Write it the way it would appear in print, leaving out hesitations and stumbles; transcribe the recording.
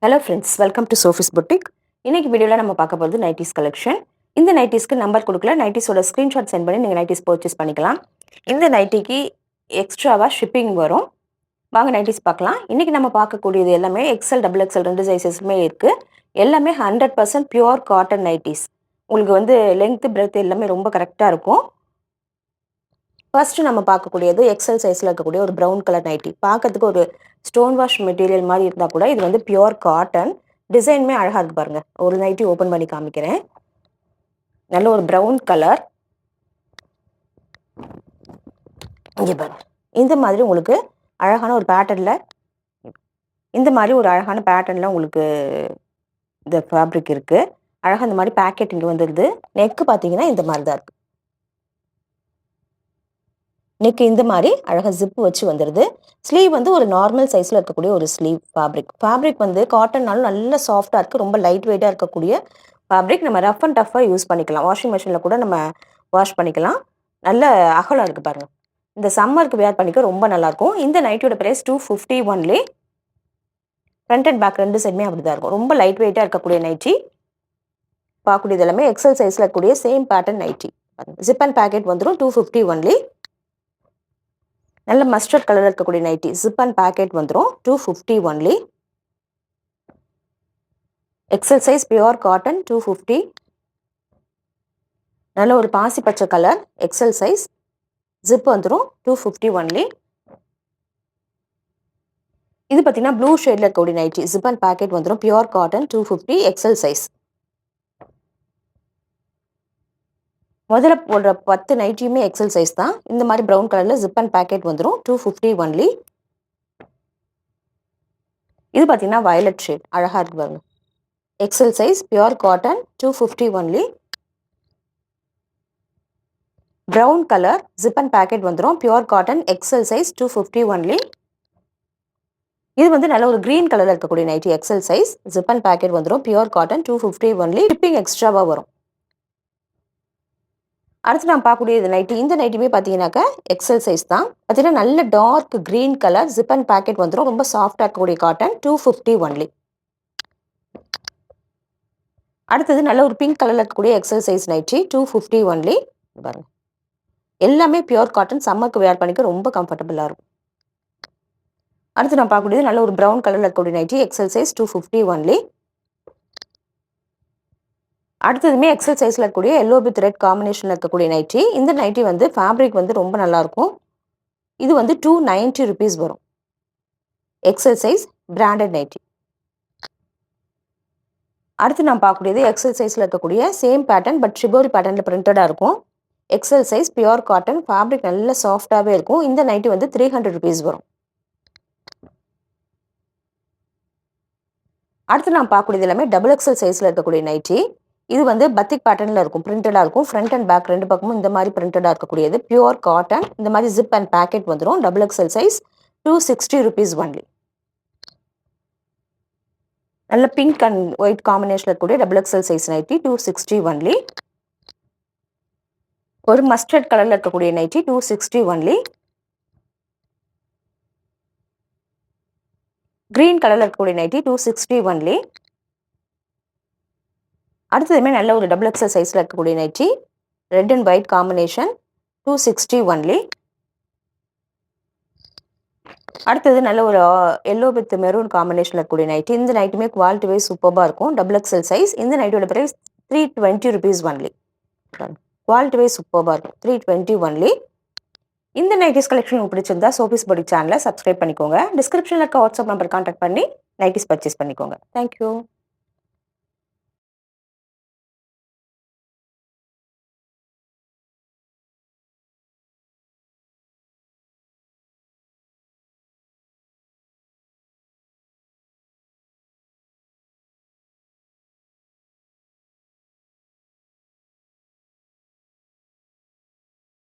Hello friends, welcome to Sophie's boutique. இன்னைக்கு வீடியோவில் நம்ம பார்க்க போகிறது நைட்டிஸ் கலெக்ஷன். இந்த நைட்டிஸ்க்கு நம்பர் கொடுக்கல, நைட்டிஸோட ஸ்க்ரீன்ஷாட் சென்ட் பண்ணி நீங்கள் நைட்டிஸ் பர்ச்சேஸ் பண்ணிக்கலாம். இந்த நைட்டிக்கு எக்ஸ்ட்ராவாக ஷிப்பிங் வரும். வாங்க நைட்டிஸ் பார்க்கலாம். இன்றைக்கி நம்ம பார்க்கக்கூடியது எல்லாமே எக்ஸல், டபுள் எக்ஸல் ரெண்டு சைஸஸுமே இருக்குது. எல்லாமே 100% பியூர் காட்டன் நைட்டிஸ். உங்களுக்கு லென்த்து பிரெத் எல்லாமே ரொம்ப கரெக்டாக இருக்கும். ஃபர்ஸ்ட் நம்ம பார்க்கக்கூடியது எக்ஸல் சைஸில் இருக்கக்கூடிய ஒரு ப்ரௌன் கலர் நைட்டி. பார்க்கறதுக்கு ஒரு ஸ்டோன் வாஷ் மெட்டீரியல் மாதிரி இருந்தால் கூட இது பியூர் காட்டன். டிசைனுமே அழகாக இருக்குது பாருங்கள். ஒரு நைட்டி ஓப்பன் பண்ணி காமிக்கிறேன். நல்ல ஒரு ப்ரௌன் கலர். இங்கே பாருங்க, இந்த மாதிரி உங்களுக்கு அழகான ஒரு பேட்டர்னில் உங்களுக்கு இந்த ஃபேப்ரிக் இருக்குது. அழகாக இந்த மாதிரி பேக்கெட் இங்கே வந்துடுது. நெக்கு பார்த்தீங்கன்னா இந்த மாதிரி தான் இருக்குது. நெக் இந்த மாதிரி அழகாக ஜிப்பு வச்சு வந்துடுது. ஸ்லீவ் ஒரு நார்மல் சைஸில் இருக்கக்கூடிய ஒரு ஸ்லீவ் ஃபேப்ரிக் காட்டன்னாலும் நல்ல சாஃப்டாக இருக்குது. ரொம்ப லைட் வெயிட்டாக இருக்கக்கூடிய ஃபேப்ரிக். நம்ம ரஃப் அண்ட் டஃப்பாக யூஸ் பண்ணிக்கலாம். வாஷிங் மிஷினில் கூட நம்ம வாஷ் பண்ணிக்கலாம். நல்ல அகலம் இருக்குது பாருங்கள். இந்த சம்மருக்கு வேர் பண்ணிக்க ரொம்ப நல்லாயிருக்கும். இந்த நைட்டியோட price 250 only. Front and back ரெண்டு சைடுமே அப்படி தான் இருக்கும். ரொம்ப லைட் வெயிட்டாக இருக்கக்கூடிய நைட்டி. பார்க்கக்கூடியது எல்லாமே எக்ஸல் சைஸில் இருக்கக்கூடிய same pattern nighty. Zip and packet வந்துடும். 250 ஒன்லி. நல்ல மஸ்டர்ட் கலரில் இருக்கக்கூடிய நைட்டி. ஜிப் அண்ட் பேக்கெட் வந்துடும். 250 only. XL size pure cotton 250. நல்ல ஒரு பாசி பச்சை கலர் எக்ஸல் சைஸ். ஜிப் வந்துடும். 250 ஒன்லி. இது பார்த்தீங்கன்னா ப்ளூ ஷேடில் இருக்கக்கூடிய நைட்டி. ஜிப் அண்ட் பேக்கெட் வந்துடும். Pure cotton 250 XL size. முதல்ல போடுற 10 நைட்டியுமே எக்ஸல் சைஸ் தான். இந்த மாதிரி ப்ரௌன் கலரில் ஜிப் அண்ட் பேக்கெட் வந்துடும். 250 ஒன்லி. இது பார்த்தீங்கன்னா வயலட் ஷேட் அழகாக இருக்கு பாருங்க. XL size pure cotton 250 only. Brown colour zip and packet வந்துடும். Pure cotton XL size 250 only. இது நல்ல ஒரு க்ரீன் கலரில் இருக்கக்கூடிய nightie. XL size zip and packet வந்துடும். Pure cotton 250 only. ஷிப்பிங் எக்ஸ்ட்ராவாக வரும். அடுத்து நான் பார்க்கக்கூடிய நைட்டி. இந்த நைட்டியுமே பார்த்தீங்கன்னாக்கா எக்ஸல் சைஸ் தான். பார்த்தீங்கன்னா நல்ல dark green colour zip and packet வந்துடும். ரொம்ப சாஃப்டாக இருக்கக்கூடிய காட்டன் 250 ஒன்லி. அடுத்தது நல்ல ஒரு பிங்க் கலரில் இருக்கக்கூடிய எக்ஸல் சைஸ் நைட்டி 250 ஒன்லி. பாருங்க, எல்லாமே பியூர் காட்டன். சம்மருக்கு வேர் பண்ணிக்க ரொம்ப கம்ஃபர்டபுளாக இருக்கும். அடுத்து நான் பார்க்கக்கூடியது நல்ல ஒரு ப்ரௌன் கலரில் இருக்கக்கூடிய நைட்டி. XL size 250 only. அடுத்ததுமே எக்ஸல் சைஸில் இருக்கக்கூடிய எல்லோ வித் ரெட் காம்பினேஷனில் இருக்கக்கூடிய நைட்டி. இந்த நைட்டி ஃபேப்ரிக் ரொம்ப நல்லாயிருக்கும். இது 290 ருபீஸ் வரும். XL size branded nighty. அடுத்து நான் பார்க்கக்கூடியது எக்ஸல் சைஸில் இருக்கக்கூடிய சேம் பேட்டர்ன் பட் ஷிபோரி பேட்டர்னில் பிரிண்டடாக இருக்கும். XL size pure cotton. Fabric நல்ல சாஃப்டாகவே இருக்கும். இந்த நைட்டி 300 ருபீஸ் வரும். அடுத்து நான் பார்க்கக்கூடியது எல்லாமே டபுள் எக்ஸல் சைஸில் இருக்கக்கூடிய நைட்டி. இது பத்திக் பேட்டர்னில் இருக்கும். பிரிண்டடாக இருக்கும். ஃப்ரண்ட் அண்ட் பேக் ரெண்டு பக்கமும் இந்த மாதிரி பிரிண்டடாக இருக்கக்கூடியது பியூர் காட்டன். இந்த மாதிரி ஜிப் அண்ட் பேக்கெட் வந்துடும். Double XL size 260 rupees only. நல்ல பிங்க் அண்ட் ஒயிட் காம்பினேஷனில் இருக்கக்கூடிய double XL size nighty 260 only. ஒரு மஸ்டர்ட் கலரில் இருக்கக்கூடிய நைட்டி 260 ஒன்லி. கிரீன் கலரில் இருக்கக்கூடிய நைட்டி 260 ஒன்லி. அடுத்ததுமே நல்ல ஒரு டபுள் எக்ஸல் சைஸில் இருக்கக்கூடிய nighty. Red and white combination 260 only. அடுத்தது நல்ல ஒரு எல்லோ வித் மெரூன் காம்பினேஷனில் இருக்கக்கூடிய நைட்டி. இந்த நைட்டுமே குவாலிட்டி வைஸ் சூப்பராக இருக்கும். Double XL size. இந்த நைட்டோட price 320 rupees only. Quality wise சூப்பராக இருக்கும். 320 ஒன்லி. இந்த நைட்டிஸ் கலெக்ஷன் உங்களுக்கு பிடிச்சிருந்தா சோஃபிஸ் புட்டிக் சேனலை சப்ஸ்கிரைப் பண்ணிக்கோங்க. டிஸ்கிரிப்ஷனில் இருக்க வாட்ஸ்அப் நம்பர் கான்டாக்ட் பண்ணி நைட்டிஸ் பர்ச்சேஸ் பண்ணிக்கோங்க. தேங்க்யூ.